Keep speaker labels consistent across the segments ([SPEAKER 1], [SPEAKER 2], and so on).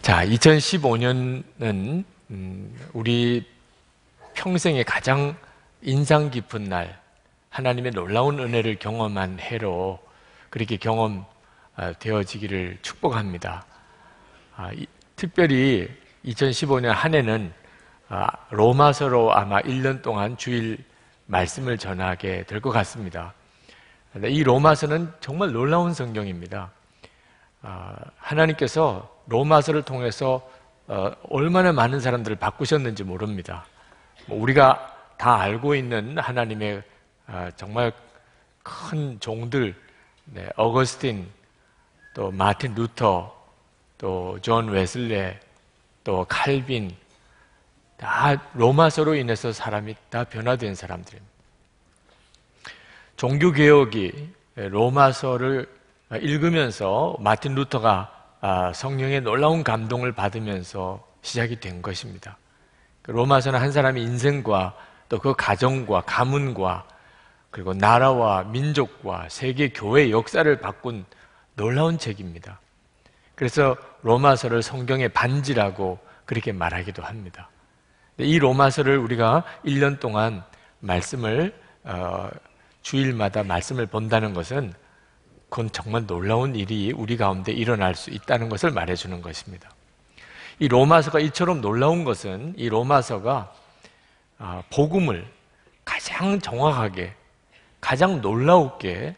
[SPEAKER 1] 자, 2015년은 우리 평생에 가장 인상 깊은 날, 하나님의 놀라운 은혜를 경험한 해로 그렇게 경험되어지기를 축복합니다. 특별히 2015년 한 해는 로마서로 아마 1년 동안 주일 말씀을 전하게 될 것 같습니다. 이 로마서는 정말 놀라운 성경입니다. 하나님께서 로마서를 통해서 얼마나 많은 사람들을 바꾸셨는지 모릅니다. 우리가 다 알고 있는 하나님의 정말 큰 종들, 어거스틴, 또 마틴 루터, 또 존 웨슬레, 또 칼빈, 다 로마서로 인해서 사람이 다 변화된 사람들입니다. 종교개혁이 로마서를 읽으면서 마틴 루터가 성령의 놀라운 감동을 받으면서 시작이 된 것입니다. 로마서는 한 사람의 인생과 또 그 가정과 가문과 그리고 나라와 민족과 세계 교회의 역사를 바꾼 놀라운 책입니다. 그래서 로마서를 성경의 반지라고 그렇게 말하기도 합니다. 이 로마서를 우리가 1년 동안 말씀을 주일마다 말씀을 본다는 것은 그건 정말 놀라운 일이 우리 가운데 일어날 수 있다는 것을 말해주는 것입니다. 이 로마서가 이처럼 놀라운 것은 이 로마서가 복음을 가장 정확하게, 가장 놀라우게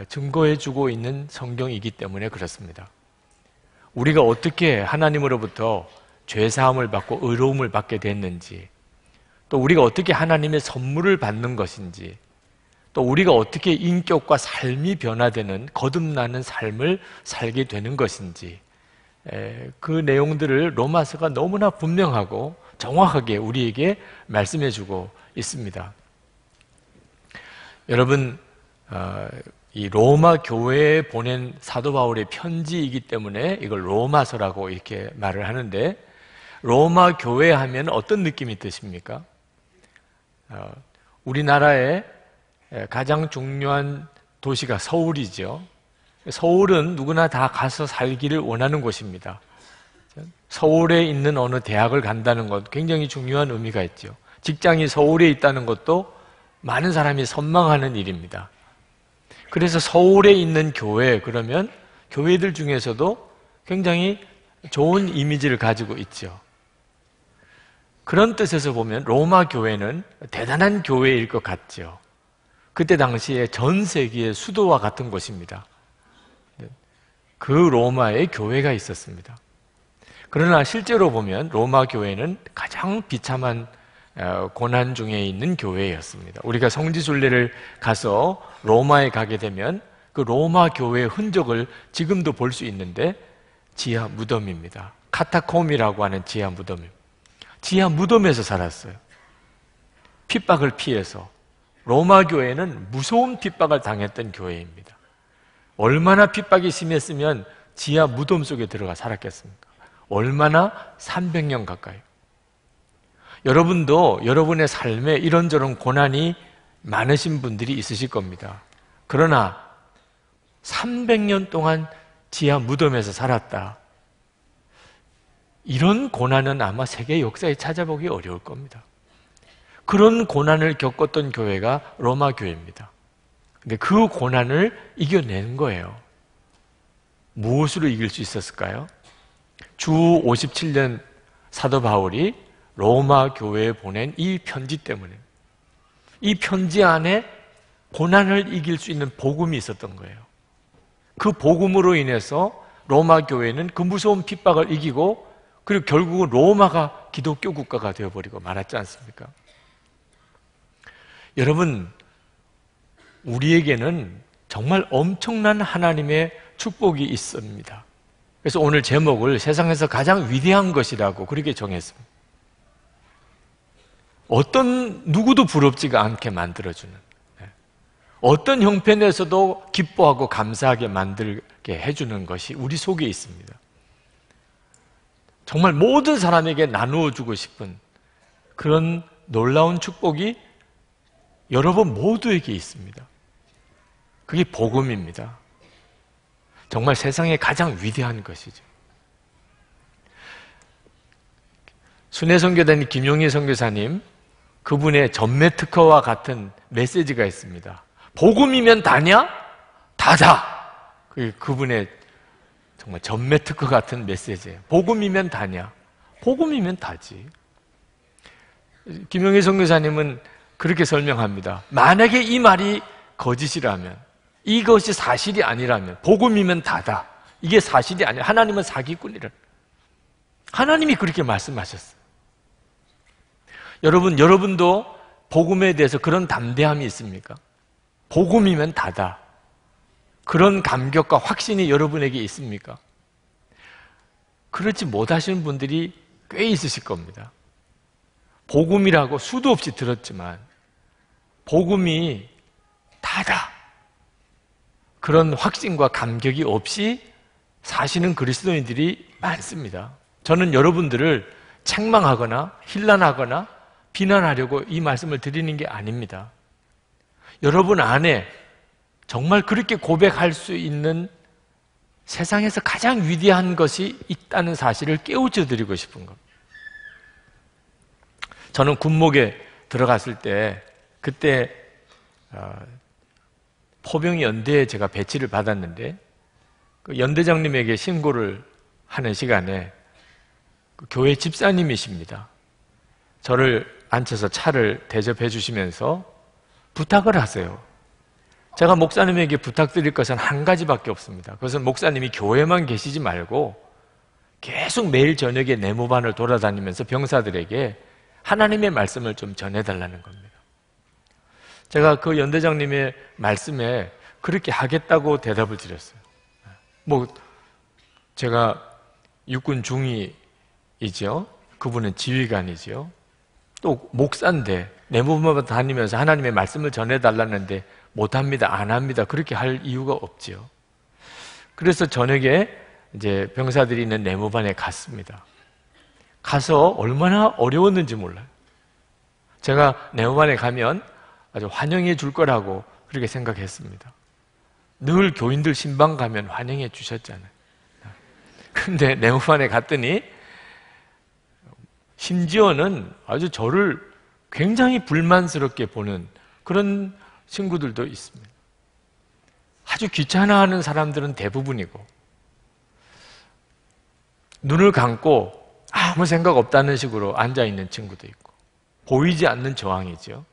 [SPEAKER 1] 증거해주고 있는 성경이기 때문에 그렇습니다. 우리가 어떻게 하나님으로부터 죄사함을 받고 의로움을 받게 됐는지, 또 우리가 어떻게 하나님의 선물을 받는 것인지, 또 우리가 어떻게 인격과 삶이 변화되는 거듭나는 삶을 살게 되는 것인지, 그 내용들을 로마서가 너무나 분명하고 정확하게 우리에게 말씀해주고 있습니다. 여러분, 이 로마 교회에 보낸 사도 바울의 편지이기 때문에 이걸 로마서라고 이렇게 말을 하는데, 로마 교회 하면 어떤 느낌이 드십니까? 우리나라의 가장 중요한 도시가 서울이죠. 서울은 누구나 다 가서 살기를 원하는 곳입니다. 서울에 있는 어느 대학을 간다는 것 굉장히 중요한 의미가 있죠. 직장이 서울에 있다는 것도 많은 사람이 선망하는 일입니다. 그래서 서울에 있는 교회, 그러면 교회들 중에서도 굉장히 좋은 이미지를 가지고 있죠. 그런 뜻에서 보면 로마 교회는 대단한 교회일 것 같죠. 그때 당시에 전 세계의 수도와 같은 곳입니다. 그 로마에 교회가 있었습니다. 그러나 실제로 보면 로마 교회는 가장 비참한 고난 중에 있는 교회였습니다. 우리가 성지순례를 가서 로마에 가게 되면 그 로마 교회의 흔적을 지금도 볼 수 있는데 지하 무덤입니다. 카타콤이라고 하는 지하 무덤입니다. 지하 무덤에서 살았어요. 핍박을 피해서. 로마 교회는 무서운 핍박을 당했던 교회입니다. 얼마나 핍박이 심했으면 지하 무덤 속에 들어가 살았겠습니까? 얼마나 300년 가까이. 여러분도 여러분의 삶에 이런저런 고난이 많으신 분들이 있으실 겁니다. 그러나 300년 동안 지하 무덤에서 살았다. 이런 고난은 아마 세계 역사에 찾아보기 어려울 겁니다. 그런 고난을 겪었던 교회가 로마 교회입니다. 근데 그 고난을 이겨낸 거예요. 무엇으로 이길 수 있었을까요? 주 57년 사도 바울이 로마 교회에 보낸 이 편지 때문에, 이 편지 안에 고난을 이길 수 있는 복음이 있었던 거예요. 그 복음으로 인해서 로마 교회는 그 무서운 핍박을 이기고, 그리고 결국은 로마가 기독교 국가가 되어버리고 말았지 않습니까? 여러분, 우리에게는 정말 엄청난 하나님의 축복이 있습니다. 그래서 오늘 제목을 세상에서 가장 위대한 것이라고 그렇게 정했습니다. 어떤 누구도 부럽지가 않게 만들어주는, 어떤 형편에서도 기뻐하고 감사하게 만들게 해주는 것이 우리 속에 있습니다. 정말 모든 사람에게 나누어 주고 싶은 그런 놀라운 축복이 여러분 모두에게 있습니다. 그게 복음입니다. 정말 세상에 가장 위대한 것이죠. 순회선교단의 김용희 선교사님, 그분의 전매 특허와 같은 메시지가 있습니다. 복음이면 다냐? 다다. 그분의 정말 전매 특허 같은 메시지예요. 복음이면 다냐? 복음이면 다지. 김용희 선교사님은 그렇게 설명합니다. 만약에 이 말이 거짓이라면, 이것이 사실이 아니라면, 복음이면 다다. 이게 사실이 아니라 하나님은 사기꾼이라. 하나님이 그렇게 말씀하셨어요. 여러분도 복음에 대해서 그런 담대함이 있습니까? 복음이면 다다. 그런 감격과 확신이 여러분에게 있습니까? 그렇지 못하시는 분들이 꽤 있으실 겁니다. 복음이라고 수도 없이 들었지만 복음이 다다. 그런 확신과 감격이 없이 사시는 그리스도인들이 많습니다. 저는 여러분들을 책망하거나 힐난하거나 비난하려고 이 말씀을 드리는 게 아닙니다. 여러분 안에 정말 그렇게 고백할 수 있는 세상에서 가장 위대한 것이 있다는 사실을 깨우쳐 드리고 싶은 겁니다. 저는 군목에 들어갔을 때 그때 포병 연대에 제가 배치를 받았는데 그 연대장님에게 신고를 하는 시간에 그 교회 집사님이십니다. 저를 앉혀서 차를 대접해 주시면서 부탁을 하세요. 제가 목사님에게 부탁드릴 것은 한 가지밖에 없습니다. 그것은 목사님이 교회만 계시지 말고 계속 매일 저녁에 내무반을 돌아다니면서 병사들에게 하나님의 말씀을 좀 전해달라는 겁니다. 제가 그 연대장님의 말씀에 그렇게 하겠다고 대답을 드렸어요. 제가 육군 중위이죠. 그분은 지휘관이죠. 또 목사인데 내무반만 다니면서 하나님의 말씀을 전해달라는데 못합니다, 안 합니다. 그렇게 할 이유가 없지요. 그래서 저녁에 이제 병사들이 있는 내무반에 갔습니다. 가서 얼마나 어려웠는지 몰라요. 제가 내무반에 가면 아주 환영해 줄 거라고 그렇게 생각했습니다. 늘 교인들 신방 가면 환영해 주셨잖아요. 근데 내무반에 갔더니 심지어는 아주 저를 굉장히 불만스럽게 보는 그런 친구들도 있습니다. 아주 귀찮아하는 사람들은 대부분이고 눈을 감고 아무 생각 없다는 식으로 앉아있는 친구도 있고 보이지 않는 저항이죠.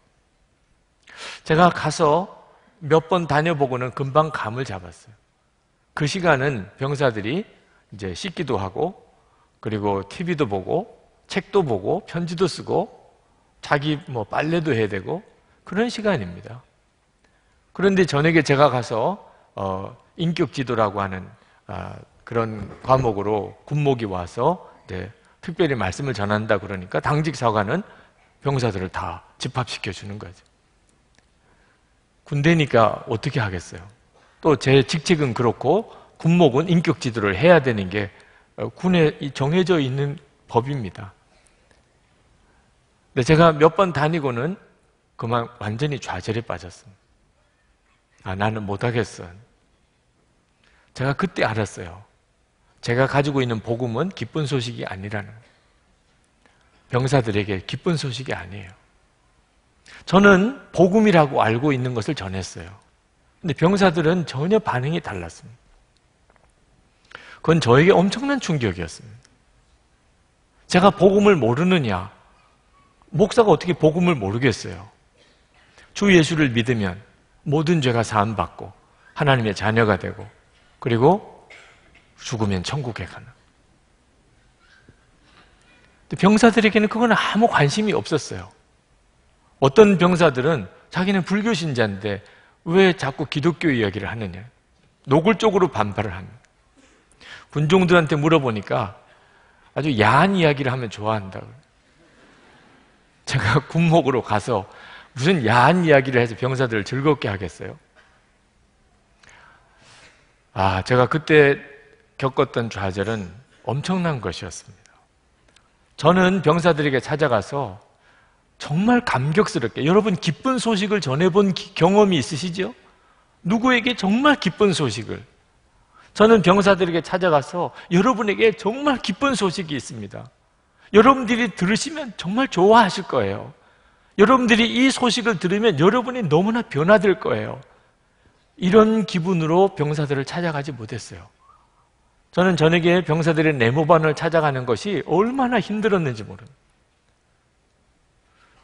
[SPEAKER 1] 제가 가서 몇 번 다녀보고는 금방 감을 잡았어요. 그 시간은 병사들이 이제 씻기도 하고 그리고 TV도 보고 책도 보고 편지도 쓰고 자기 빨래도 해야 되고 그런 시간입니다. 그런데 저녁에 제가 가서 인격지도라고 하는 그런 과목으로 군목이 와서 특별히 말씀을 전한다 그러니까 당직 사관은 병사들을 다 집합시켜 주는 거죠. 군대니까 어떻게 하겠어요? 또 제 직책은 그렇고 군목은 인격지도를 해야 되는 게 군에 정해져 있는 법입니다. 근데 제가 몇 번 다니고는 그만 완전히 좌절에 빠졌습니다. 나는 못하겠어. 제가 그때 알았어요. 제가 가지고 있는 복음은 기쁜 소식이 아니라는, 병사들에게 기쁜 소식이 아니에요. 저는 복음이라고 알고 있는 것을 전했어요. 근데 병사들은 전혀 반응이 달랐습니다. 그건 저에게 엄청난 충격이었습니다. 제가 복음을 모르느냐? 목사가 어떻게 복음을 모르겠어요? 주 예수를 믿으면 모든 죄가 사함받고 하나님의 자녀가 되고 그리고 죽으면 천국에 가는. 병사들에게는 그건 아무 관심이 없었어요. 어떤 병사들은 자기는 불교 신자인데 왜 자꾸 기독교 이야기를 하느냐, 노골적으로 반발을 합니다. 군종들한테 물어보니까 아주 야한 이야기를 하면 좋아한다고. 제가 군목으로 가서 무슨 야한 이야기를 해서 병사들을 즐겁게 하겠어요? 제가 그때 겪었던 좌절은 엄청난 것이었습니다. 저는 병사들에게 찾아가서 정말 감격스럽게, 여러분 기쁜 소식을 전해본 경험이 있으시죠? 누구에게 정말 기쁜 소식을, 저는 병사들에게 찾아가서 여러분에게 정말 기쁜 소식이 있습니다. 여러분들이 들으시면 정말 좋아하실 거예요. 여러분들이 이 소식을 들으면 여러분이 너무나 변화될 거예요. 이런 기분으로 병사들을 찾아가지 못했어요. 저는 저녁에 병사들의 네모반을 찾아가는 것이 얼마나 힘들었는지 모릅니다.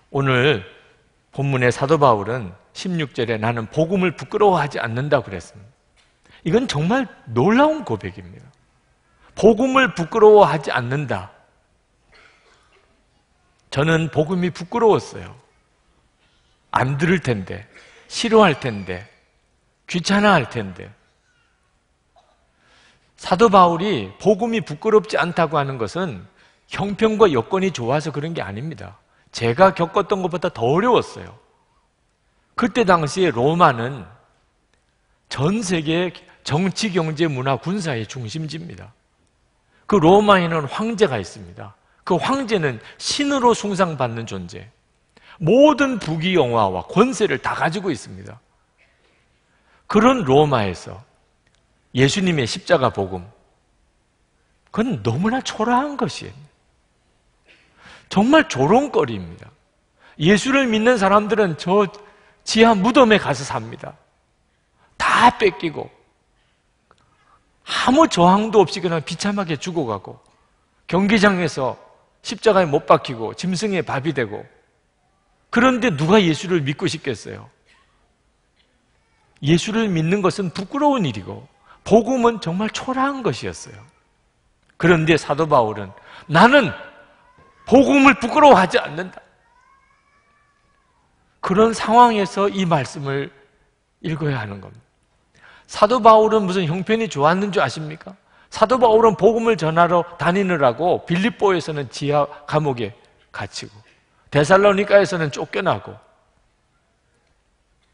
[SPEAKER 1] 오늘 본문의 사도 바울은 16절에 나는 복음을 부끄러워하지 않는다고 그랬습니다. 이건 정말 놀라운 고백입니다. 복음을 부끄러워하지 않는다. 저는 복음이 부끄러웠어요. 안 들을 텐데, 싫어할 텐데, 귀찮아할 텐데. 사도 바울이 복음이 부끄럽지 않다고 하는 것은 형편과 여건이 좋아서 그런 게 아닙니다. 제가 겪었던 것보다 더 어려웠어요. 그때 당시에 로마는 전 세계 정치, 경제, 문화, 군사의 중심지입니다. 그 로마에는 황제가 있습니다. 그 황제는 신으로 숭상받는 존재. 모든 부귀영화와 권세를 다 가지고 있습니다. 그런 로마에서 예수님의 십자가 복음, 그건 너무나 초라한 것이에요. 정말 조롱거리입니다. 예수를 믿는 사람들은 저 지하 무덤에 가서 삽니다. 다 뺏기고 아무 저항도 없이 그냥 비참하게 죽어가고 경기장에서 십자가에 못 박히고 짐승의 밥이 되고. 그런데 누가 예수를 믿고 싶겠어요? 예수를 믿는 것은 부끄러운 일이고 복음은 정말 초라한 것이었어요. 그런데 사도 바울은 나는 복음을 부끄러워하지 않는다. 그런 상황에서 이 말씀을 읽어야 하는 겁니다. 사도 바울은 무슨 형편이 좋았는 줄 아십니까? 사도 바울은 복음을 전하러 다니느라고 빌립보에서는 지하 감옥에 갇히고 데살로니가에서는 쫓겨나고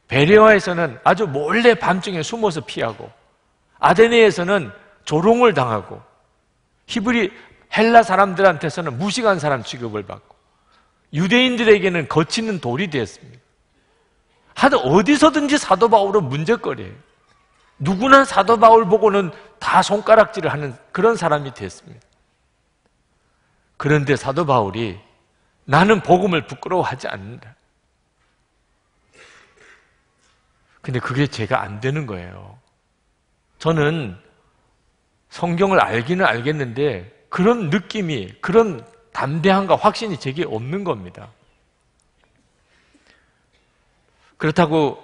[SPEAKER 1] 베레아에서는 아주 몰래 밤중에 숨어서 피하고 아데네에서는 조롱을 당하고 히브리 헬라 사람들한테서는 무식한 사람 취급을 받고 유대인들에게는 거치는 돌이 되었습니다. 하여튼 어디서든지 사도 바울은 문제거리예요. 누구나 사도 바울 보고는 다 손가락질을 하는 그런 사람이 됐습니다. 그런데 사도 바울이 나는 복음을 부끄러워하지 않는다. 근데 그게 제가 안 되는 거예요. 저는 성경을 알기는 알겠는데 그런 느낌이, 그런 담대함과 확신이 제게 없는 겁니다. 그렇다고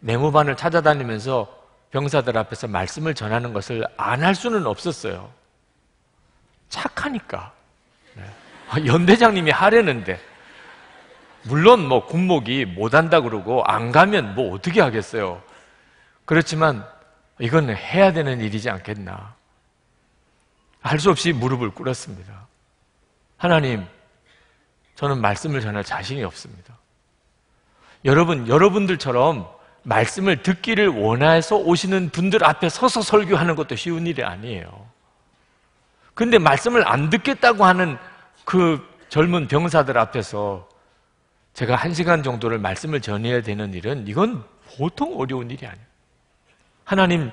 [SPEAKER 1] 네모반을 찾아다니면서 병사들 앞에서 말씀을 전하는 것을 안 할 수는 없었어요. 착하니까. 연대장님이 하려는데 물론 뭐 군목이 못한다 그러고 안 가면 뭐 어떻게 하겠어요. 그렇지만 이건 해야 되는 일이지 않겠나. 할 수 없이 무릎을 꿇었습니다. 하나님, 저는 말씀을 전할 자신이 없습니다. 여러분들처럼 말씀을 듣기를 원해서 오시는 분들 앞에 서서 설교하는 것도 쉬운 일이 아니에요. 그런데 말씀을 안 듣겠다고 하는 그 젊은 병사들 앞에서 제가 1시간 정도를 말씀을 전해야 되는 일은 이건 보통 어려운 일이 아니에요. 하나님,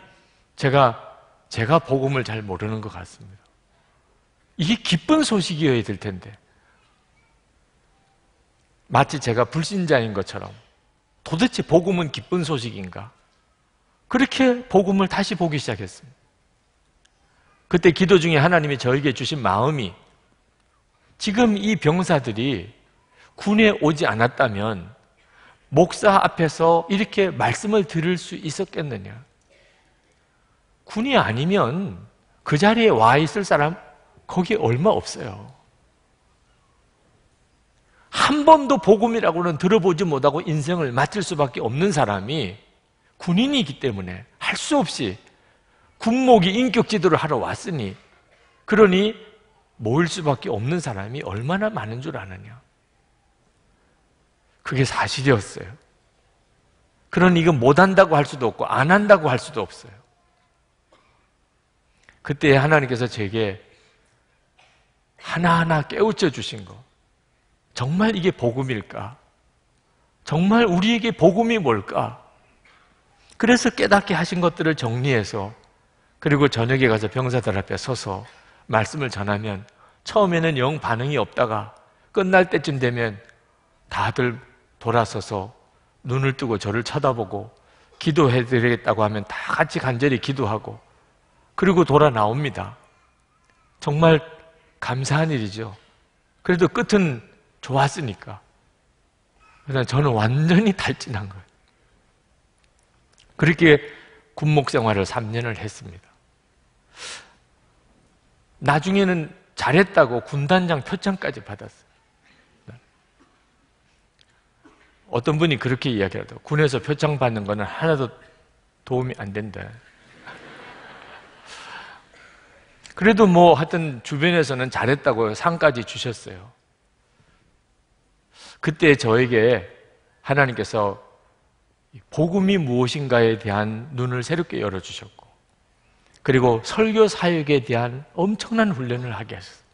[SPEAKER 1] 제가 복음을 잘 모르는 것 같습니다. 이게 기쁜 소식이어야 될 텐데 마치 제가 불신자인 것처럼 도대체 복음은 기쁜 소식인가? 그렇게 복음을 다시 보기 시작했습니다. 그때 기도 중에 하나님이 저에게 주신 마음이 지금 이 병사들이 군에 오지 않았다면 목사 앞에서 이렇게 말씀을 들을 수 있었겠느냐? 군이 아니면 그 자리에 와 있을 사람 거기 얼마 없어요. 한 번도 복음이라고는 들어보지 못하고 인생을 마칠 수밖에 없는 사람이 군인이기 때문에 할 수 없이 군목이 인격 지도를 하러 왔으니 그러니 모일 수밖에 없는 사람이 얼마나 많은 줄 아느냐. 그게 사실이었어요. 그러니 이건 못한다고 할 수도 없고 안 한다고 할 수도 없어요. 그때 하나님께서 제게 하나하나 깨우쳐 주신 거, 정말 이게 복음일까? 정말 우리에게 복음이 뭘까? 그래서 깨닫게 하신 것들을 정리해서 그리고 저녁에 가서 병사들 앞에 서서 말씀을 전하면 처음에는 영 반응이 없다가 끝날 때쯤 되면 다들 돌아서서 눈을 뜨고 저를 쳐다보고 기도해드리겠다고 하면 다 같이 간절히 기도하고 그리고 돌아 나옵니다. 정말 감사한 일이죠. 그래도 끝은 좋았으니까. 그러나 저는 완전히 탈진한 거예요. 그렇게 군목 생활을 3년을 했습니다. 나중에는 잘했다고 군단장 표창까지 받았어요. 어떤 분이 그렇게 이야기하더라고요. 군에서 표창 받는 거는 하나도 도움이 안 된다. 그래도 뭐 하여튼 주변에서는 잘했다고 상까지 주셨어요. 그때 저에게 하나님께서 복음이 무엇인가에 대한 눈을 새롭게 열어주셨고 그리고 설교 사역에 대한 엄청난 훈련을 하게 하셨어요.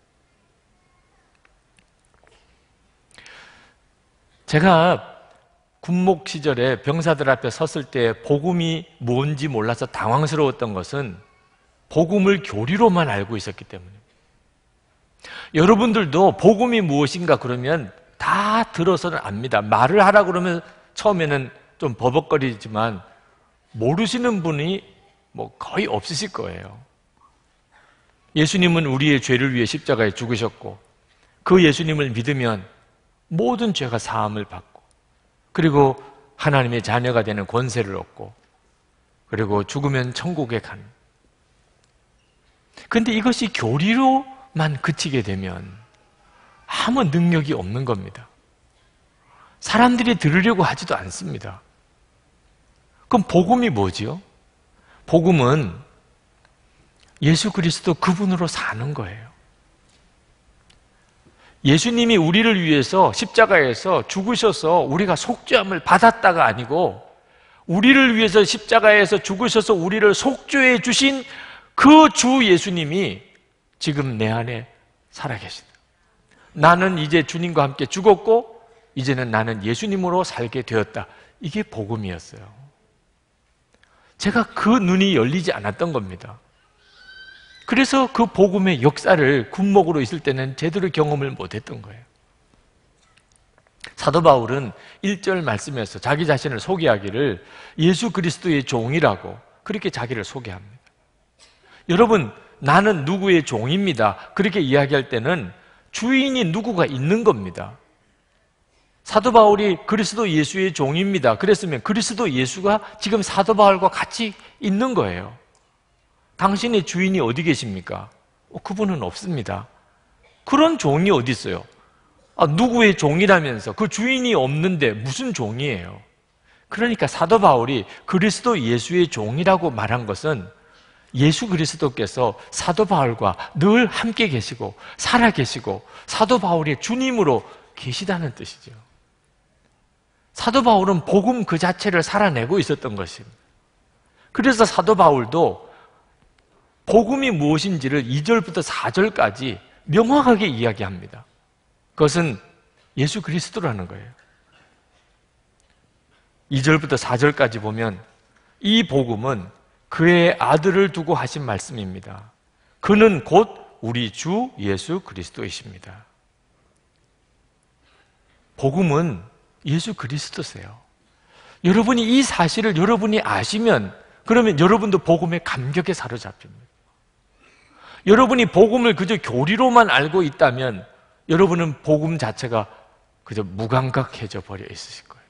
[SPEAKER 1] 제가 군목 시절에 병사들 앞에 섰을 때 복음이 뭔지 몰라서 당황스러웠던 것은 복음을 교리로만 알고 있었기 때문입니다. 여러분들도 복음이 무엇인가 그러면 다 들어서는 압니다. 말을 하라 그러면 처음에는 좀 버벅거리지만 모르시는 분이 뭐 거의 없으실 거예요. 예수님은 우리의 죄를 위해 십자가에 죽으셨고 그 예수님을 믿으면 모든 죄가 사함을 받고 그리고 하나님의 자녀가 되는 권세를 얻고 그리고 죽으면 천국에 가는. 그런데 이것이 교리로만 그치게 되면 아무 능력이 없는 겁니다. 사람들이 들으려고 하지도 않습니다. 그럼 복음이 뭐지요? 복음은 예수 그리스도 그분으로 사는 거예요. 예수님이 우리를 위해서 십자가에서 죽으셔서 우리가 속죄함을 받았다가 아니고 우리를 위해서 십자가에서 죽으셔서 우리를 속죄해 주신 그 주 예수님이 지금 내 안에 살아계시다. 나는 이제 주님과 함께 죽었고 이제는 나는 예수님으로 살게 되었다. 이게 복음이었어요. 제가 그 눈이 열리지 않았던 겁니다. 그래서 그 복음의 역사를 군목으로 있을 때는 제대로 경험을 못했던 거예요. 사도 바울은 1절 말씀에서 자기 자신을 소개하기를 예수 그리스도의 종이라고 그렇게 자기를 소개합니다. 여러분, 나는 누구의 종입니다. 그렇게 이야기할 때는 주인이 누구가 있는 겁니다. 사도 바울이 그리스도 예수의 종입니다. 그랬으면 그리스도 예수가 지금 사도 바울과 같이 있는 거예요. 당신의 주인이 어디 계십니까? 그분은 없습니다. 그런 종이 어디 있어요? 누구의 종이라면서 그 주인이 없는데 무슨 종이에요? 그러니까 사도 바울이 그리스도 예수의 종이라고 말한 것은 예수 그리스도께서 사도 바울과 늘 함께 계시고 살아 계시고 사도 바울의 주님으로 계시다는 뜻이죠. 사도 바울은 복음 그 자체를 살아내고 있었던 것입니다. 그래서 사도 바울도 복음이 무엇인지를 2절부터 4절까지 명확하게 이야기합니다. 그것은 예수 그리스도라는 거예요. 2절부터 4절까지 보면 이 복음은 그의 아들을 두고 하신 말씀입니다. 그는 곧 우리 주 예수 그리스도이십니다. 복음은 예수 그리스도세요. 여러분이 이 사실을 여러분이 아시면 그러면 여러분도 복음에 감격에 사로잡힙니다. 여러분이 복음을 그저 교리로만 알고 있다면 여러분은 복음 자체가 그저 무감각해져 버려 있으실 거예요.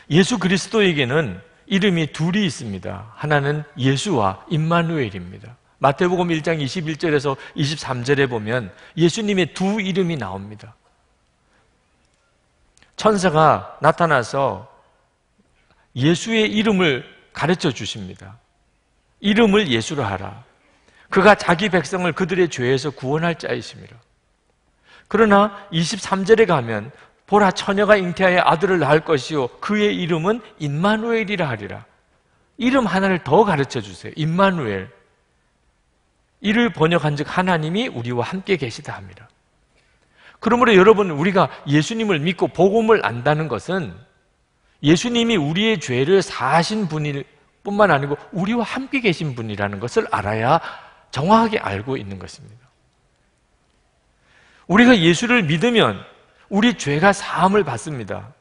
[SPEAKER 1] 예수 그리스도에게는 이름이 둘이 있습니다. 하나는 예수와 임마누엘입니다. 마태복음 1장 21절에서 23절에 보면 예수님의 두 이름이 나옵니다. 천사가 나타나서 예수의 이름을 가르쳐 주십니다. 이름을 예수로 하라. 그가 자기 백성을 그들의 죄에서 구원할 자이십니다. 그러나 23절에 가면 보라 처녀가 잉태하여 아들을 낳을 것이요 그의 이름은 임마누엘이라 하리라. 이름 하나를 더 가르쳐 주세요. 임마누엘. 이를 번역한즉 하나님이 우리와 함께 계시다 합니다. 그러므로 여러분 우리가 예수님을 믿고 복음을 안다는 것은 예수님이 우리의 죄를 사하신 분일 뿐만 아니고 우리와 함께 계신 분이라는 것을 알아야 정확하게 알고 있는 것입니다. 우리가 예수를 믿으면 우리 죄가 사함을 받습니다.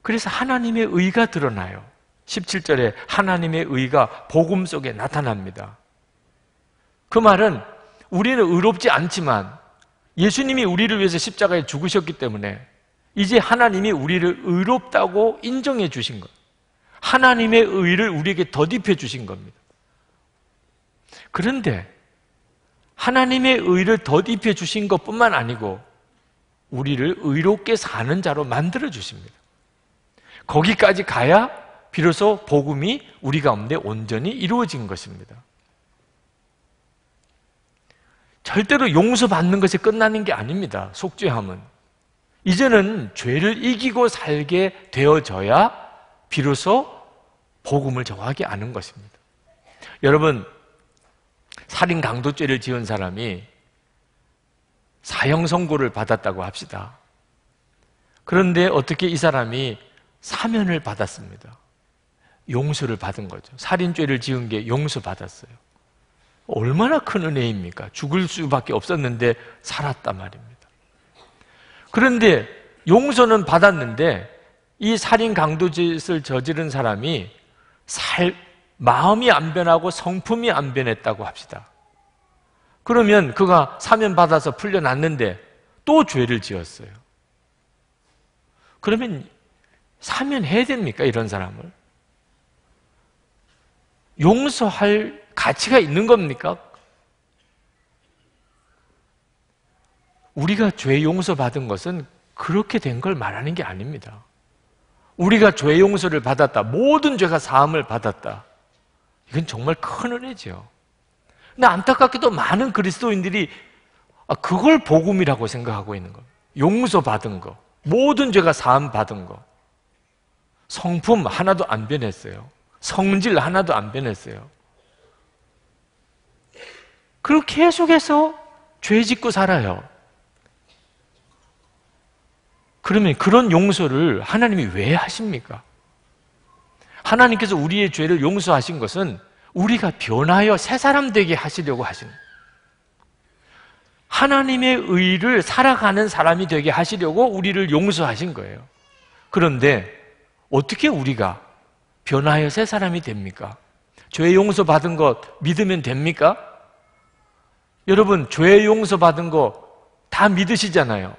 [SPEAKER 1] 그래서 하나님의 의가 드러나요. 17절에 하나님의 의가 복음 속에 나타납니다. 그 말은 우리는 의롭지 않지만 예수님이 우리를 위해서 십자가에 죽으셨기 때문에 이제 하나님이 우리를 의롭다고 인정해 주신 것, 하나님의 의를 우리에게 덧입혀 주신 겁니다. 그런데 하나님의 의를 덧입혀 주신 것뿐만 아니고 우리를 의롭게 사는 자로 만들어 주십니다. 거기까지 가야 비로소 복음이 우리 가운데 온전히 이루어진 것입니다. 절대로 용서받는 것이 끝나는 게 아닙니다. 속죄함은. 이제는 죄를 이기고 살게 되어져야 비로소 복음을 정확히 아는 것입니다. 여러분, 살인 강도죄를 지은 사람이 사형 선고를 받았다고 합시다. 그런데 어떻게 이 사람이 사면을 받았습니다. 용서를 받은 거죠. 살인죄를 지은 게 용서받았어요. 얼마나 큰 은혜입니까? 죽을 수밖에 없었는데 살았단 말입니다. 그런데 용서는 받았는데 이 살인 강도짓을 저지른 사람이 마음이 안 변하고 성품이 안 변했다고 합시다. 그러면 그가 사면받아서 풀려났는데 또 죄를 지었어요. 그러면 사면해야 됩니까? 이런 사람을? 용서할 가치가 있는 겁니까? 우리가 죄 용서받은 것은 그렇게 된 걸 말하는 게 아닙니다. 우리가 죄 용서를 받았다, 모든 죄가 사함을 받았다, 이건 정말 큰 은혜죠. 근데 안타깝게도 많은 그리스도인들이 그걸 복음이라고 생각하고 있는 겁니다. 용서받은 거, 모든 죄가 사함 받은 거, 성품 하나도 안 변했어요. 성질 하나도 안 변했어요. 그리고 계속해서 죄 짓고 살아요. 그러면 그런 용서를 하나님이 왜 하십니까? 하나님께서 우리의 죄를 용서하신 것은 우리가 변하여 새 사람 되게 하시려고 하신 거예요. 하나님의 의를 살아가는 사람이 되게 하시려고 우리를 용서하신 거예요. 그런데 어떻게 우리가 변하여 새 사람이 됩니까? 죄 용서받은 것 믿으면 됩니까? 여러분, 죄 용서받은 거 다 믿으시잖아요.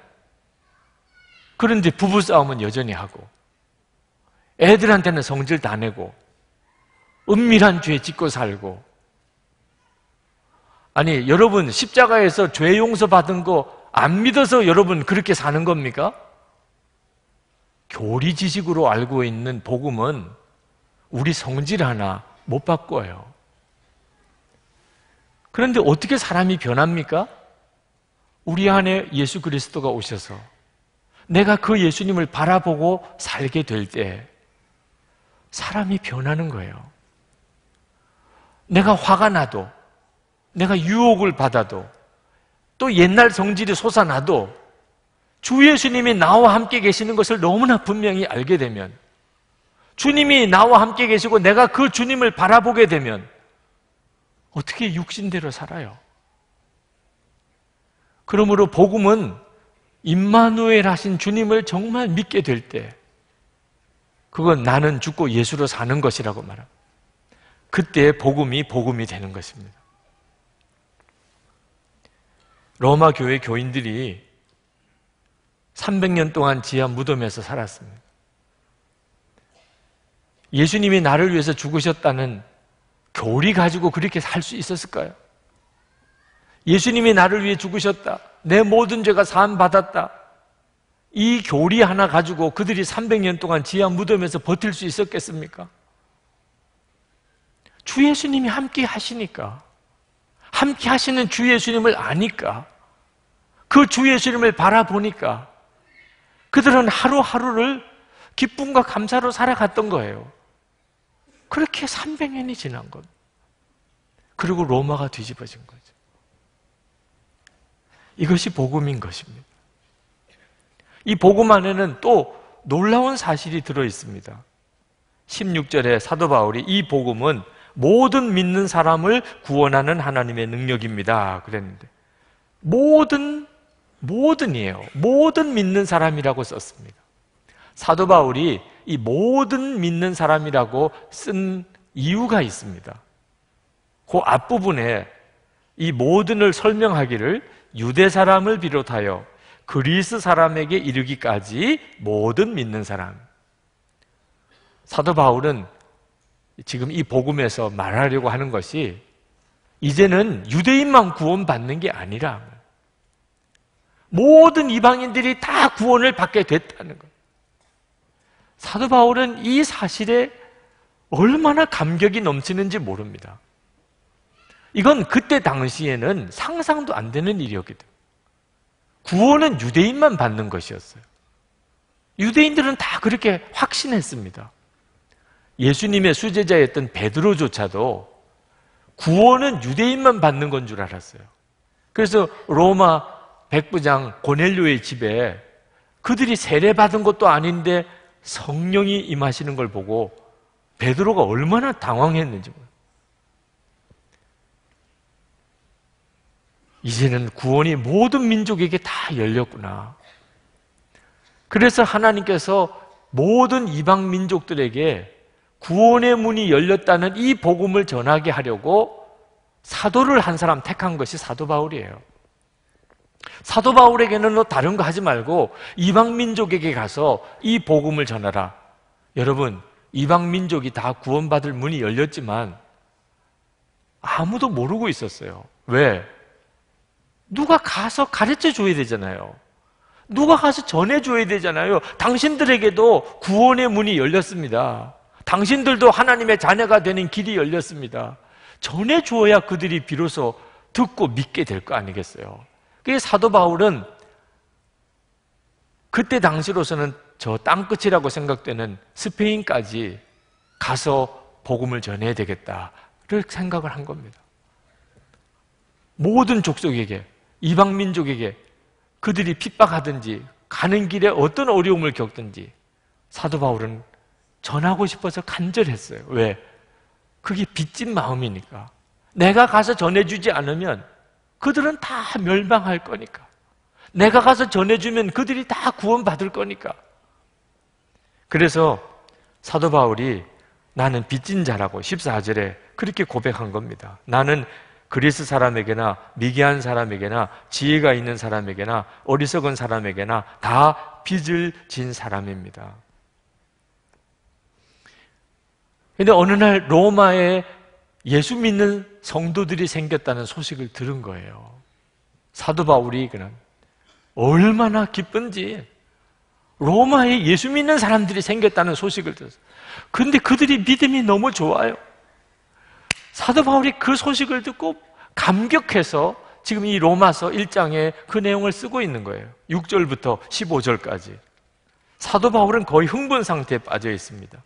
[SPEAKER 1] 그런데 부부싸움은 여전히 하고, 애들한테는 성질 다 내고, 은밀한 죄 짓고 살고. 아니, 여러분 십자가에서 죄 용서받은 거 안 믿어서 여러분 그렇게 사는 겁니까? 교리 지식으로 알고 있는 복음은 우리 성질 하나 못 바꿔요. 그런데 어떻게 사람이 변합니까? 우리 안에 예수 그리스도가 오셔서 내가 그 예수님을 바라보고 살게 될 때 사람이 변하는 거예요. 내가 화가 나도, 내가 유혹을 받아도, 또 옛날 성질이 솟아나도 주 예수님이 나와 함께 계시는 것을 너무나 분명히 알게 되면, 주님이 나와 함께 계시고 내가 그 주님을 바라보게 되면 어떻게 육신대로 살아요? 그러므로 복음은 임마누엘 하신 주님을 정말 믿게 될 때, 그건 나는 죽고 예수로 사는 것이라고 말합니다. 그때 복음이 되는 것입니다. 로마 교회 교인들이 300년 동안 지하 무덤에서 살았습니다. 예수님이 나를 위해서 죽으셨다는 교리 가지고 그렇게 살 수 있었을까요? 예수님이 나를 위해 죽으셨다, 내 모든 죄가 사함 받았다, 이 교리 하나 가지고 그들이 300년 동안 지하 무덤에서 버틸 수 있었겠습니까? 주 예수님이 함께 하시니까, 함께 하시는 주 예수님을 아니까, 그 주 예수님을 바라보니까 그들은 하루하루를 기쁨과 감사로 살아갔던 거예요. 그렇게 300년이 지난 것. 그리고 로마가 뒤집어진 거죠. 이것이 복음인 것입니다. 이 복음 안에는 또 놀라운 사실이 들어있습니다. 16절에 사도 바울이 이 복음은 모든 믿는 사람을 구원하는 하나님의 능력입니다. 그랬는데 모든이에요. 모든 믿는 사람이라고 썼습니다. 사도 바울이 이 모든 믿는 사람이라고 쓴 이유가 있습니다. 그 앞부분에 이 모든을 설명하기를 유대 사람을 비롯하여 그리스 사람에게 이르기까지 모든 믿는 사람. 사도 바울은 지금 이 복음에서 말하려고 하는 것이 이제는 유대인만 구원받는 게 아니라 모든 이방인들이 다 구원을 받게 됐다는 것. 사도 바울은 이 사실에 얼마나 감격이 넘치는지 모릅니다. 이건 그때 당시에는 상상도 안 되는 일이었거든요. 구원은 유대인만 받는 것이었어요. 유대인들은 다 그렇게 확신했습니다. 예수님의 수제자였던 베드로조차도 구원은 유대인만 받는 건 줄 알았어요. 그래서 로마 백부장 고넬료의 집에 그들이 세례받은 것도 아닌데 성령이 임하시는 걸 보고 베드로가 얼마나 당황했는지 몰라요. 이제는 구원이 모든 민족에게 다 열렸구나. 그래서 하나님께서 모든 이방 민족들에게 구원의 문이 열렸다는 이 복음을 전하게 하려고 사도를 한 사람 택한 것이 사도 바울이에요. 사도 바울에게는 다른 거 하지 말고 이방 민족에게 가서 이 복음을 전하라. 여러분, 이방 민족이 다 구원받을 문이 열렸지만 아무도 모르고 있었어요. 왜? 누가 가서 가르쳐 줘야 되잖아요. 누가 가서 전해 줘야 되잖아요. 당신들에게도 구원의 문이 열렸습니다. 당신들도 하나님의 자녀가 되는 길이 열렸습니다. 전해 주어야 그들이 비로소 듣고 믿게 될 거 아니겠어요? 그래서 사도 바울은 그때 당시로서는 저 땅끝이라고 생각되는 스페인까지 가서 복음을 전해야 되겠다를 생각을 한 겁니다. 모든 족속에게, 이방 민족에게 그들이 핍박하든지 가는 길에 어떤 어려움을 겪든지 사도 바울은 전하고 싶어서 간절했어요. 왜? 그게 빚진 마음이니까. 내가 가서 전해주지 않으면 그들은 다 멸망할 거니까. 내가 가서 전해주면 그들이 다 구원받을 거니까. 그래서 사도 바울이 나는 빚진 자라고 14절에 그렇게 고백한 겁니다. 나는 그리스 사람에게나 미개한 사람에게나 지혜가 있는 사람에게나 어리석은 사람에게나 다 빚을 진 사람입니다. 그런데 어느 날 로마에 예수 믿는 성도들이 생겼다는 소식을 들은 거예요. 사도 바울이 그냥 얼마나 기쁜지 로마에 예수 믿는 사람들이 생겼다는 소식을 들었어요. 그런데 그들이 믿음이 너무 좋아요. 사도 바울이 그 소식을 듣고 감격해서 지금 이 로마서 1장에 그 내용을 쓰고 있는 거예요. 6절부터 15절까지. 사도 바울은 거의 흥분 상태에 빠져 있습니다.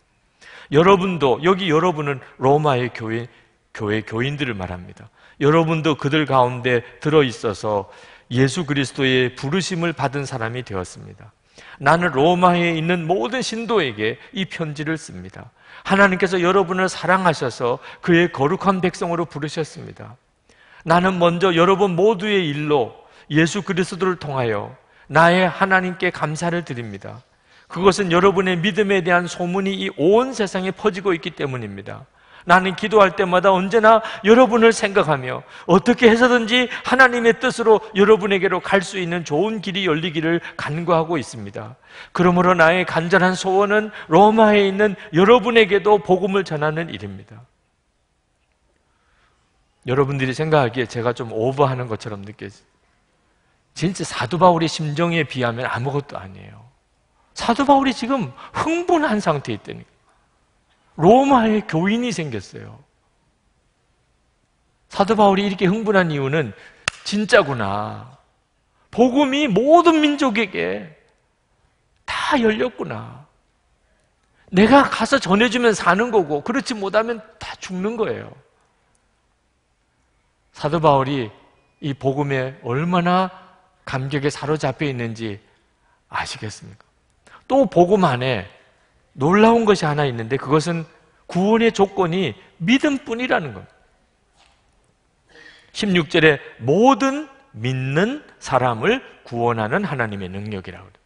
[SPEAKER 1] 여러분도, 여기 여러분은 로마의 교회 교인들을 말합니다. 여러분도 그들 가운데 들어있어서 예수 그리스도의 부르심을 받은 사람이 되었습니다. 나는 로마에 있는 모든 신도에게 이 편지를 씁니다. 하나님께서 여러분을 사랑하셔서 그의 거룩한 백성으로 부르셨습니다. 나는 먼저 여러분 모두의 일로 예수 그리스도를 통하여 나의 하나님께 감사를 드립니다. 그것은 여러분의 믿음에 대한 소문이 이 온 세상에 퍼지고 있기 때문입니다. 나는 기도할 때마다 언제나 여러분을 생각하며 어떻게 해서든지 하나님의 뜻으로 여러분에게로 갈 수 있는 좋은 길이 열리기를 간구하고 있습니다. 그러므로 나의 간절한 소원은 로마에 있는 여러분에게도 복음을 전하는 일입니다. 여러분들이 생각하기에 제가 좀 오버하는 것처럼 느껴져요. 진짜 사도 바울의 심정에 비하면 아무것도 아니에요. 사도 바울이 지금 흥분한 상태에 있다니까. 로마에 교인이 생겼어요. 사도 바울이 이렇게 흥분한 이유는 진짜구나. 복음이 모든 민족에게 다 열렸구나. 내가 가서 전해주면 사는 거고 그렇지 못하면 다 죽는 거예요. 사도 바울이 이 복음에 얼마나 감격에 사로잡혀 있는지 아시겠습니까? 또 복음 안에 놀라운 것이 하나 있는데 그것은 구원의 조건이 믿음뿐이라는 겁니다. 16절에 모든 믿는 사람을 구원하는 하나님의 능력이라고 그래요.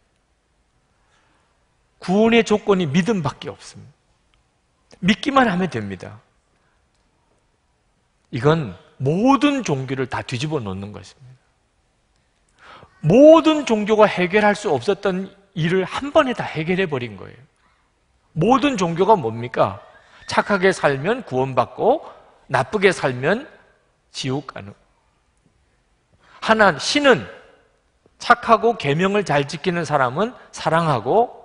[SPEAKER 1] 구원의 조건이 믿음밖에 없습니다. 믿기만 하면 됩니다. 이건 모든 종교를 다 뒤집어 놓는 것입니다. 모든 종교가 해결할 수 없었던 일을 한 번에 다 해결해 버린 거예요. 모든 종교가 뭡니까? 착하게 살면 구원받고 나쁘게 살면 지옥 가는. 신은 착하고 계명을 잘 지키는 사람은 사랑하고,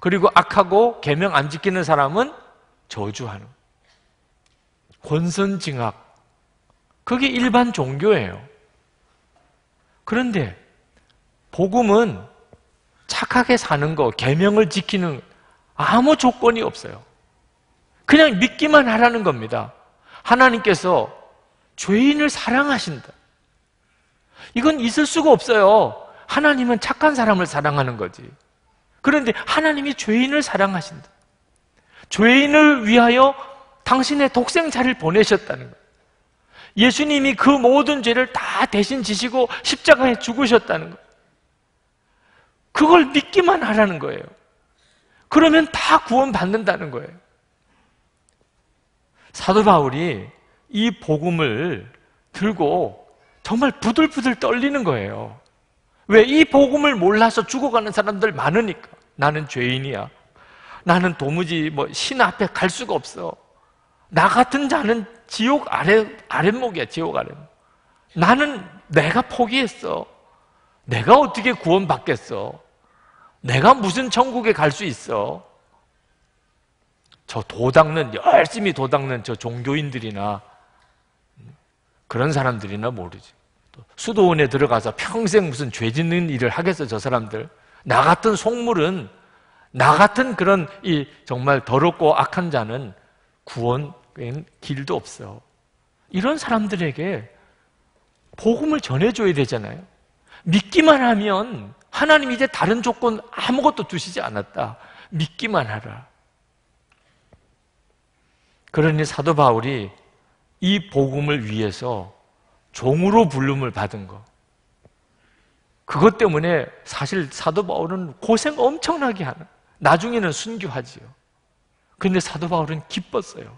[SPEAKER 1] 그리고 악하고 계명 안 지키는 사람은 저주하는. 권선징악. 그게 일반 종교예요. 그런데 복음은 착하게 사는 거, 계명을 지키는 아무 조건이 없어요. 그냥 믿기만 하라는 겁니다. 하나님께서 죄인을 사랑하신다. 이건 있을 수가 없어요. 하나님은 착한 사람을 사랑하는 거지. 그런데 하나님이 죄인을 사랑하신다. 죄인을 위하여 당신의 독생자를 보내셨다는 거예요. 예수님이 그 모든 죄를 다 대신 지시고 십자가에 죽으셨다는 거예요. 그걸 믿기만 하라는 거예요. 그러면 다 구원받는다는 거예요. 사도 바울이 이 복음을 들고 정말 부들부들 떨리는 거예요. 왜? 이 복음을 몰라서 죽어가는 사람들 많으니까. 나는 죄인이야. 나는 도무지 신 앞에 갈 수가 없어. 나 같은 자는 지옥 아랫목이야, 지옥 아랫목. 나는 내가 포기했어. 내가 어떻게 구원받겠어? 내가 무슨 천국에 갈 수 있어? 저 열심히 도닦는 저 종교인들이나 그런 사람들이나 모르지. 수도원에 들어가서 평생 무슨 죄 짓는 일을 하겠어, 저 사람들. 나 같은 속물은, 나 같은 그런 정말 더럽고 악한 자는 구원 길도 없어. 이런 사람들에게 복음을 전해줘야 되잖아요. 믿기만 하면 하나님이 이제 다른 조건 아무것도 두시지 않았다. 믿기만 하라. 그러니 사도 바울이 이 복음을 위해서 종으로 부름을 받은 거, 그것 때문에 사실 사도 바울은 고생 엄청나게 하는, 나중에는 순교하지요. 그런데 사도 바울은 기뻤어요.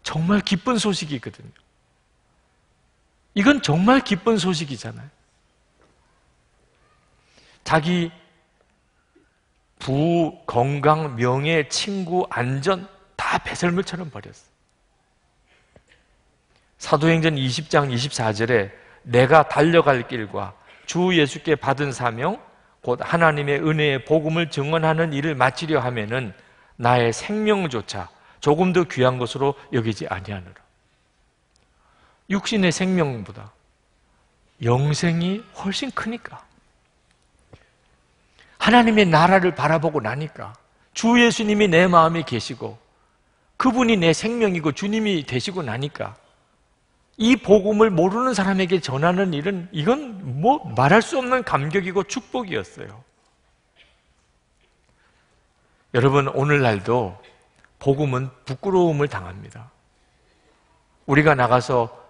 [SPEAKER 1] 정말 기쁜 소식이거든요. 이건 정말 기쁜 소식이잖아요. 자기 부, 건강, 명예, 친구, 안전 다 배설물처럼 버렸어. 사도행전 20장 24절에 내가 달려갈 길과 주 예수께 받은 사명 곧 하나님의 은혜의 복음을 증언하는 일을 마치려 하면은 나의 생명조차 조금 더 귀한 것으로 여기지 아니하노라. 육신의 생명보다 영생이 훨씬 크니까, 하나님의 나라를 바라보고 나니까, 주 예수님이 내 마음에 계시고 그분이 내 생명이고 주님이 되시고 나니까 이 복음을 모르는 사람에게 전하는 일은, 이건 말할 수 없는 감격이고 축복이었어요. 여러분, 오늘날도 복음은 부끄러움을 당합니다. 우리가 나가서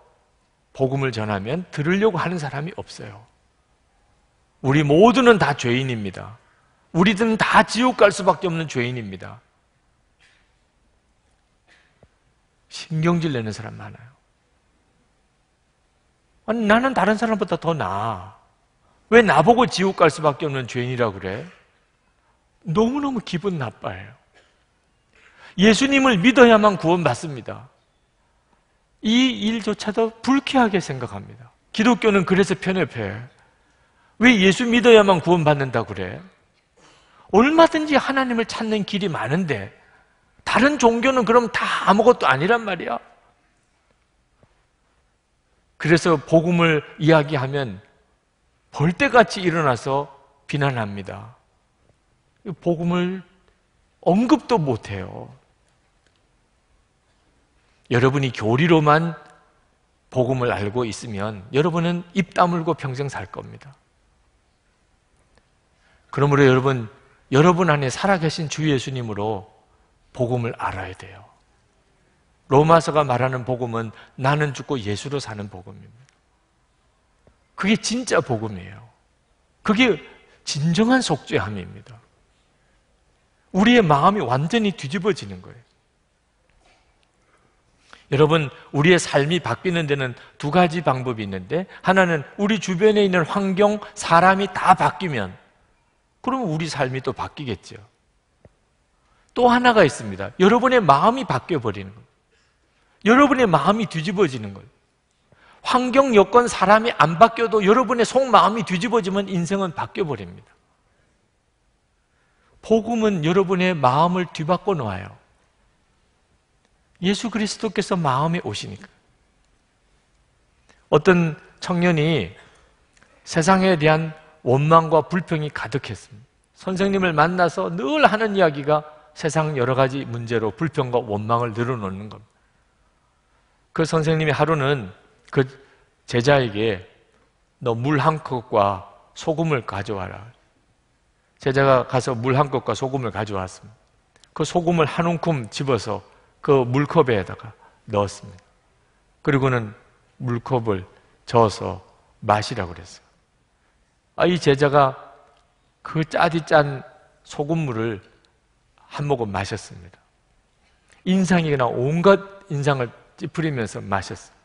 [SPEAKER 1] 복음을 전하면 들으려고 하는 사람이 없어요. 우리 모두는 다 죄인입니다. 우리들은 다 지옥 갈 수밖에 없는 죄인입니다. 신경질 내는 사람 많아요. 아니, 나는 다른 사람보다 더 나아. 왜 나보고 지옥 갈 수밖에 없는 죄인이라고 그래? 너무너무 기분 나빠요. 예수님을 믿어야만 구원받습니다. 이 일조차도 불쾌하게 생각합니다. 기독교는 그래서 편협해. 왜 예수 믿어야만 구원받는다고 그래? 얼마든지 하나님을 찾는 길이 많은데 다른 종교는 그럼 다 아무것도 아니란 말이야. 그래서 복음을 이야기하면 벌떼같이 일어나서 비난합니다. 복음을 언급도 못해요. 여러분이 교리로만 복음을 알고 있으면 여러분은 입 다물고 평생 살 겁니다. 그러므로 여러분 안에 살아계신 주 예수님으로 복음을 알아야 돼요. 로마서가 말하는 복음은 나는 죽고 예수로 사는 복음입니다. 그게 진짜 복음이에요. 그게 진정한 속죄함입니다. 우리의 마음이 완전히 뒤집어지는 거예요. 여러분, 우리의 삶이 바뀌는 데는 두 가지 방법이 있는데, 하나는 우리 주변에 있는 환경, 사람이 다 바뀌면 그러면 우리 삶이 또 바뀌겠죠. 또 하나가 있습니다. 여러분의 마음이 바뀌어버리는 거예요. 여러분의 마음이 뒤집어지는 거예요. 환경, 여건, 사람이 안 바뀌어도 여러분의 속마음이 뒤집어지면 인생은 바뀌어버립니다. 복음은 여러분의 마음을 뒤바꿔 놓아요. 예수 그리스도께서 마음에 오시니까. 어떤 청년이 세상에 대한 원망과 불평이 가득했습니다. 선생님을 만나서 늘 하는 이야기가 세상 여러 가지 문제로 불평과 원망을 늘어놓는 겁니다. 그 선생님이 하루는 그 제자에게 너 물 한 컵과 소금을 가져와라. 제자가 가서 물 한 컵과 소금을 가져왔습니다. 그 소금을 한 움큼 집어서 그 물컵에다가 넣었습니다. 그리고는 물컵을 저어서 마시라고 그랬어요. 이 제자가 그 짜디 짠 소금물을 한 모금 마셨습니다. 인상이나 온갖 인상을 찌푸리면서 마셨어요.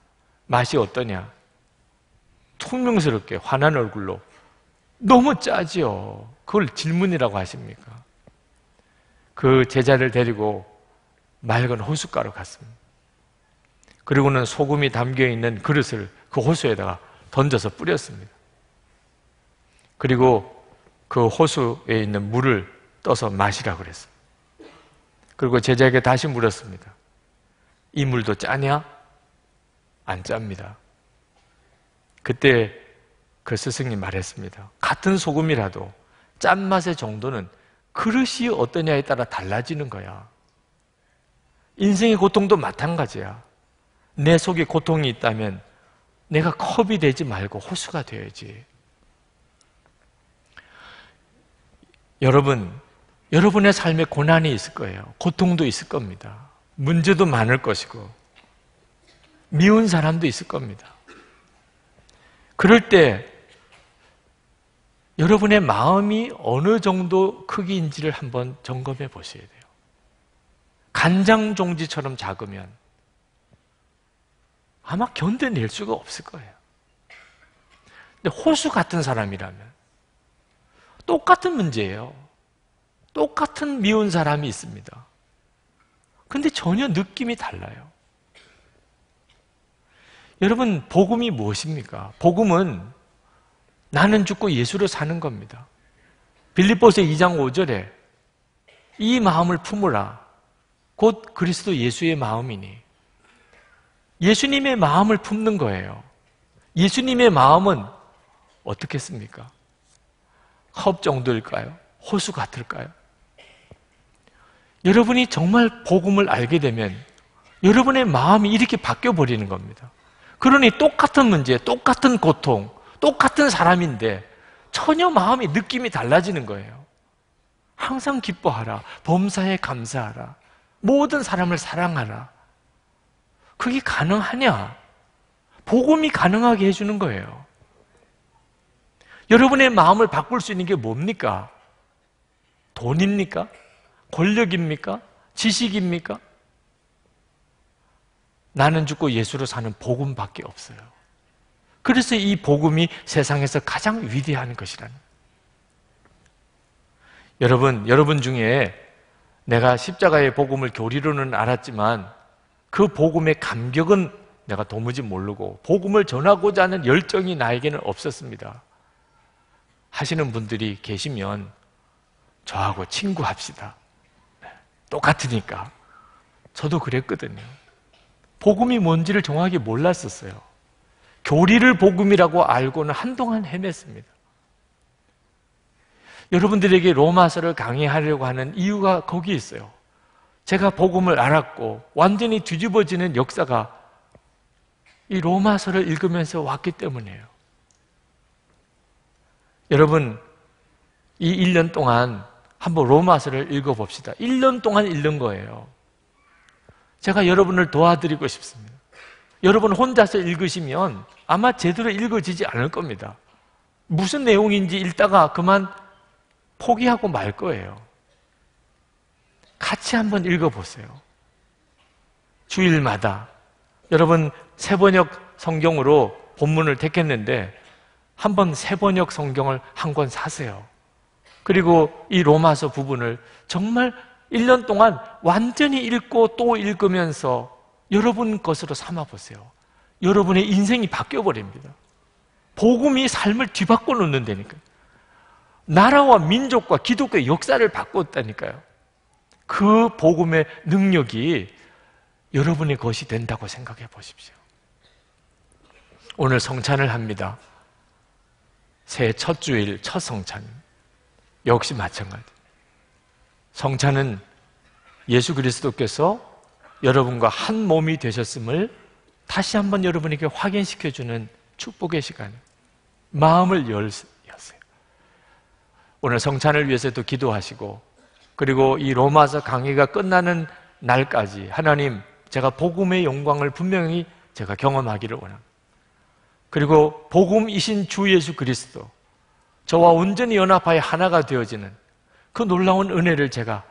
[SPEAKER 1] 맛이 어떠냐? 퉁명스럽게 환한 얼굴로 너무 짜지요. 그걸 질문이라고 하십니까? 그 제자를 데리고 맑은 호숫가로 갔습니다. 그리고는 소금이 담겨있는 그릇을 그 호수에다가 던져서 뿌렸습니다. 그리고 그 호수에 있는 물을 떠서 마시라고 그랬어요. 그리고 제자에게 다시 물었습니다. 이 물도 짜냐? 안 짭니다. 그때 그 스승이 말했습니다. 같은 소금이라도 짠맛의 정도는 그릇이 어떠냐에 따라 달라지는 거야. 인생의 고통도 마찬가지야. 내 속에 고통이 있다면 내가 컵이 되지 말고 호수가 되어야지. 여러분의 삶에 고난이 있을 거예요. 고통도 있을 겁니다. 문제도 많을 것이고 미운 사람도 있을 겁니다. 그럴 때 여러분의 마음이 어느 정도 크기인지를 한번 점검해 보셔야 돼요. 간장 종지처럼 작으면 아마 견뎌낼 수가 없을 거예요. 근데 호수 같은 사람이라면 똑같은 문제예요. 똑같은 미운 사람이 있습니다. 근데 전혀 느낌이 달라요. 여러분, 복음이 무엇입니까? 복음은 나는 죽고 예수로 사는 겁니다. 빌립보서 2장 5절에 이 마음을 품으라. 곧 그리스도 예수의 마음이니. 예수님의 마음을 품는 거예요. 예수님의 마음은 어떻겠습니까? 컵 정도일까요? 호수 같을까요? 여러분이 정말 복음을 알게 되면 여러분의 마음이 이렇게 바뀌어 버리는 겁니다. 그러니 똑같은 문제, 똑같은 고통, 똑같은 사람인데 전혀 마음이 느낌이 달라지는 거예요. 항상 기뻐하라. 범사에 감사하라. 모든 사람을 사랑하라. 그게 가능하냐? 복음이 가능하게 해주는 거예요. 여러분의 마음을 바꿀 수 있는 게 뭡니까? 돈입니까? 권력입니까? 지식입니까? 나는 죽고 예수로 사는 복음밖에 없어요. 그래서 이 복음이 세상에서 가장 위대한 것이라는. 여러분 중에 내가 십자가의 복음을 교리로는 알았지만 그 복음의 감격은 내가 도무지 모르고 복음을 전하고자 하는 열정이 나에게는 없었습니다 하시는 분들이 계시면 저하고 친구합시다. 똑같으니까. 저도 그랬거든요. 복음이 뭔지를 정확히 몰랐었어요. 교리를 복음이라고 알고는 한동안 헤맸습니다. 여러분들에게 로마서를 강의하려고 하는 이유가 거기 있어요. 제가 복음을 알았고 완전히 뒤집어지는 역사가 이 로마서를 읽으면서 왔기 때문이에요. 여러분, 이 1년 동안 한번 로마서를 읽어봅시다. 1년 동안 읽는 거예요. 제가 여러분을 도와드리고 싶습니다. 여러분 혼자서 읽으시면 아마 제대로 읽어지지 않을 겁니다. 무슨 내용인지 읽다가 그만 포기하고 말 거예요. 같이 한번 읽어보세요. 주일마다 여러분 새번역 성경으로 본문을 택했는데 한번 새번역 성경을 한 권 사세요. 그리고 이 로마서 부분을 정말 1년 동안 완전히 읽고 또 읽으면서 여러분 것으로 삼아보세요. 여러분의 인생이 바뀌어버립니다. 복음이 삶을 뒤바꿔 놓는다니까요. 나라와 민족과 기독교의 역사를 바꿨다니까요. 그 복음의 능력이 여러분의 것이 된다고 생각해 보십시오. 오늘 성찬을 합니다. 새해 첫 주일, 첫 성찬. 역시 마찬가지. 성찬은 예수 그리스도께서 여러분과 한 몸이 되셨음을 다시 한번 여러분에게 확인시켜주는 축복의 시간. 마음을 여세요. 오늘 성찬을 위해서도 기도하시고, 그리고 이 로마서 강의가 끝나는 날까지 하나님, 제가 복음의 영광을 분명히 제가 경험하기를 원합니다. 그리고 복음이신 주 예수 그리스도, 저와 온전히 연합하여 하나가 되어지는 그 놀라운 은혜를 제가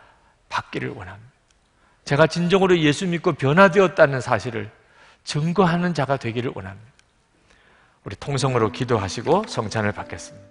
[SPEAKER 1] 받기를 원합니다. 제가 진정으로 예수 믿고 변화되었다는 사실을 증거하는 자가 되기를 원합니다. 우리 통성으로 기도하시고 성찬을 받겠습니다.